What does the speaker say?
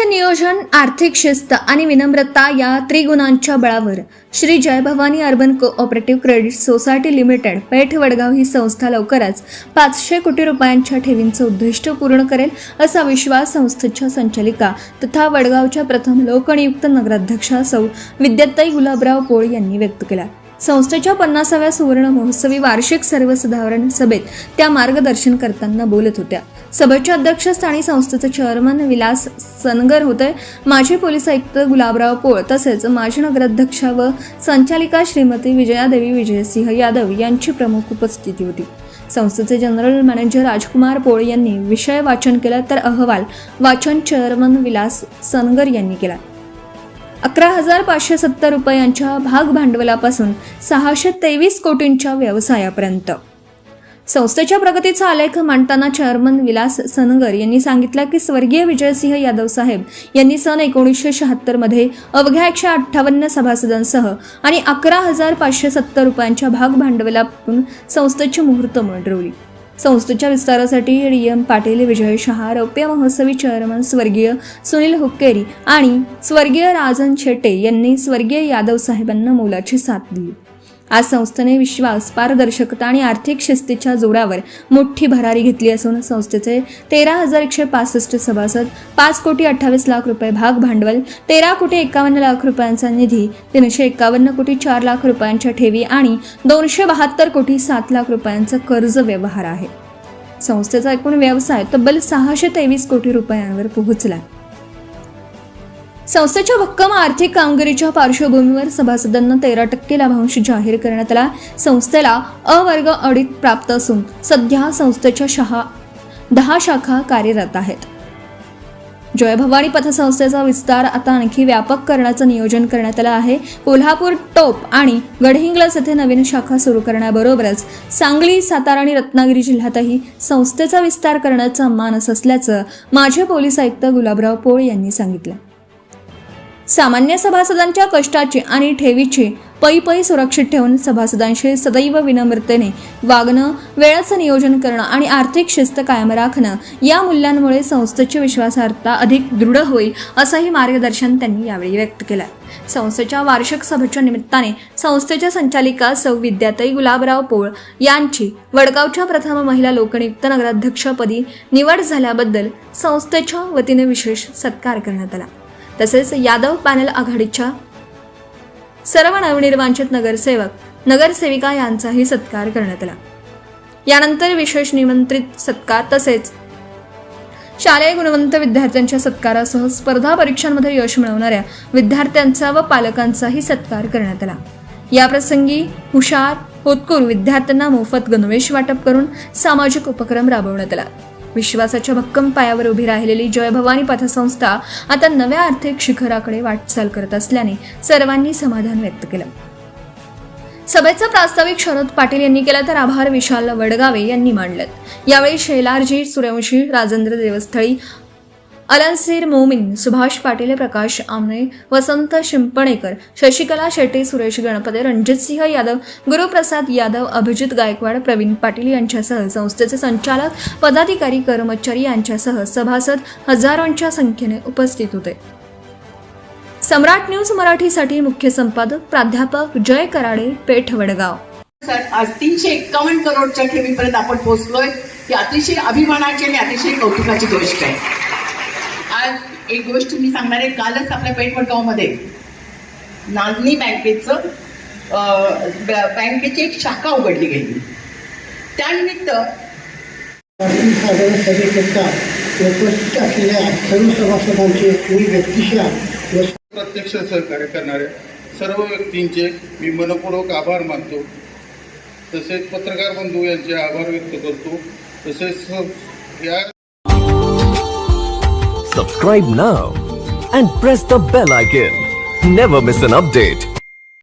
वेळेचे नियोजन, आर्थिक शिस्त आणि विनम्रता या त्रिगुणांच्या बळावर Shri Jay Bhavani urban cooperative credit society limited Peth Vadgaon ही संस्था लवकरच 500 कोटी रुपयांच्या ठेवींचं उद्दिष्ट पूर्ण करेल असा विश्वास संस्थेच्या संचालिका तथा वडगावच्या प्रथम लोकनियुक्त नगराध्यक्षा सौ विद्याताई गुलाबराव पोळ यांनी व्यक्त केला। संस्थेच्या 50व्या सुवर्ण महोत्सवी वार्षिक सर्वसाधारण सभेत त्या मार्गदर्शन करताना बोलत होत्या। सभेच्या अध्यक्षस्थानी संस्थेचे चेअरमन विलास सनगर होते। माजी पोलीस आयुक्त गुलाबराव पोळ तसेच माजी नगराध्यक्षा व संचालिका श्रीमती विजयादेवी विजयसिंह यादव यांची प्रमुख उपस्थिती होती। संस्थेचे जनरल मॅनेजर राजकुमार पोळ यांनी विषय वाचन केला तर अहवाल वाचन चेअरमन विलास सनगर यांनी केला। 11,570 रुपयांच्या भाग भांडवलापासून 623 कोटींच्या व्यवसायापर्यंत संस्थेच्या प्रगतीचा आलेख मांडताना चेअरमन विलास सनगर यांनी सांगितलं की स्वर्गीय विजयसिंह यादव साहेब यांनी सन 1976 मध्ये अवघ्या 158 सभासदांसह आणि 11,570 रुपयांच्या भाग भांडवलातून संस्थेची मुहूर्त मंडळली। संस्थेच्या विस्तारासाठी डी.एम. पाटील, विजय शहा, रौप्य महोत्सवी चेअरमन स्वर्गीय सुनील हुक्केरी आणि स्वर्गीय राजन शेट्टे यांनी स्वर्गीय यादव साहेबांना मोलाची साथ दिली। आज संस्थेने विश्वास, पारदर्शकता आणि आर्थिक शिस्तीच्या जोरावर मोठी भरारी घेतली असून संस्थेचे 13,165 सभासद, 5,28 लाख रुपये भाग भांडवल, 13,51 लाख रुपयांचा निधी, 351 कोटी 4 लाख रुपयांच्या ठेवी आणि 272 कोटी 7 लाख रुपयांचा कर्ज व्यवहार आहे। संस्थेचा एकूण व्यवसाय तब्बल 623 कोटी रुपयांवर पोहोचला। संस्थेच्या भक्कम आर्थिक कामगिरीच्या पार्श्वभूमीवर सभासदांना 13% लाभांश जाहीर करण्यात आला। संस्थेला अ वर्ग ऑडिट प्राप्त असून सध्या संस्थेच्या 10 शाखा कार्यरत आहेत। जय भवानी पतसंस्थेचा विस्तार आता आणखी व्यापक करण्याचं नियोजन करण्यात आलं आहे। कोल्हापूर, टोप आणि गडहिंग्लज येथे नवीन शाखा सुरू करण्याबरोबरच सांगली, सातारा आणि रत्नागिरी जिल्ह्यातही संस्थेचा विस्तार करण्याचा मानस असल्याचं माजी पोलीस आयुक्त गुलाबराव पोळ यांनी सांगितलं। सामान्य सभासदांच्या कष्टाची आणि ठेवीची पै सुरक्षित ठेवून सभासदांशी सदैव विनम्रतेने वागणं, वेळाचं नियोजन करणं आणि आर्थिक शिस्त कायम राखणं या मूल्यांमुळे संस्थेची विश्वासार्हता अधिक दृढ होईल असंही मार्गदर्शन त्यांनी यावेळी व्यक्त केलं। संस्थेच्या वार्षिक सभेच्या निमित्ताने संस्थेच्या संचालिका सौ विद्याताई गुलाबराव पोळ यांची वडगावच्या प्रथम महिला लोकनियुक्त नगराध्यक्षपदी निवड झाल्याबद्दल संस्थेच्या वतीने विशेष सत्कार करण्यात आला। तसेच यादव पॅनल आघाडीच्या सर्व नवनिर्वाचित नगरसेवक, नगरसेविका यांचाही सत्कार करण्यात आला। यानंतर विशेष निमंत्रित सत्कार तसेच शालेय गुणवंत विद्यार्थ्यांच्या सत्कारासह स्पर्धा परीक्षांमध्ये यश मिळवणाऱ्या विद्यार्थ्यांचा व पालकांचाही सत्कार करण्यात आला। याप्रसंगी हुशार, होतकरू विद्यार्थ्यांना मोफत गणवेश वाटप करून सामाजिक उपक्रम राबवण्यात आला। विश्वासाच्या भक्कम पायावर उभी राहिलेली जय भवानी पतसंस्था आता नव्या आर्थिक शिखराकडे वाटचाल करत असल्याने सर्वांनी समाधान व्यक्त केलं। सभेचा प्रास्ताविक शरद पाटील यांनी केला तर आभार विशाल वडगावे यांनी मांडलेत। यावेळी शैलारजी सूर्यवंशी, राजेंद्र देवस्थळी, अलनसीर मोमीन, सुभाष पाटील, प्रकाश आमने, वसंत शिंपणेकर, शशिकला शेट्टी, सुरेश गणपते, रणजितसिंह यादव, गुरुप्रसाद यादव, अभिजित गायकवाड, प्रवीण पाटील यांच्यासह संस्थेचे संचालक, पदाधिकारी, कर्मचारी यांच्यासह सभासद हजारोंच्या संख्येने उपस्थित होते। सम्राट न्यूज मराठीसाठी मुख्य संपादक प्राध्यापक जय कराडे, पेठ वडगाव। आज 351 करोडच्या ठेवीपर्यंत आपण पोहोचलोय। ही अतिशय अभिमानाची आणि अतिशय कौतुकाची गोष्ट आहे। आज एक गोष्ट मी सांगणार आहे। कालच आपल्या पेठ वडगावमध्ये नागनी बँकेची एक शाखा उघडली गेली। त्यानिमित्त उपस्थित असलेल्या सर्व सभासदांचे मी व्यक्तिशः प्रत्यक्ष सहकार्य करणाऱ्या सर्व व्यक्तींचे मी मनपूर्वक आभार मानतो। तसेच पत्रकार बंधू यांचे आभार व्यक्त करतो। तसेच या Subscribe now and press the bell icon. Never miss an update.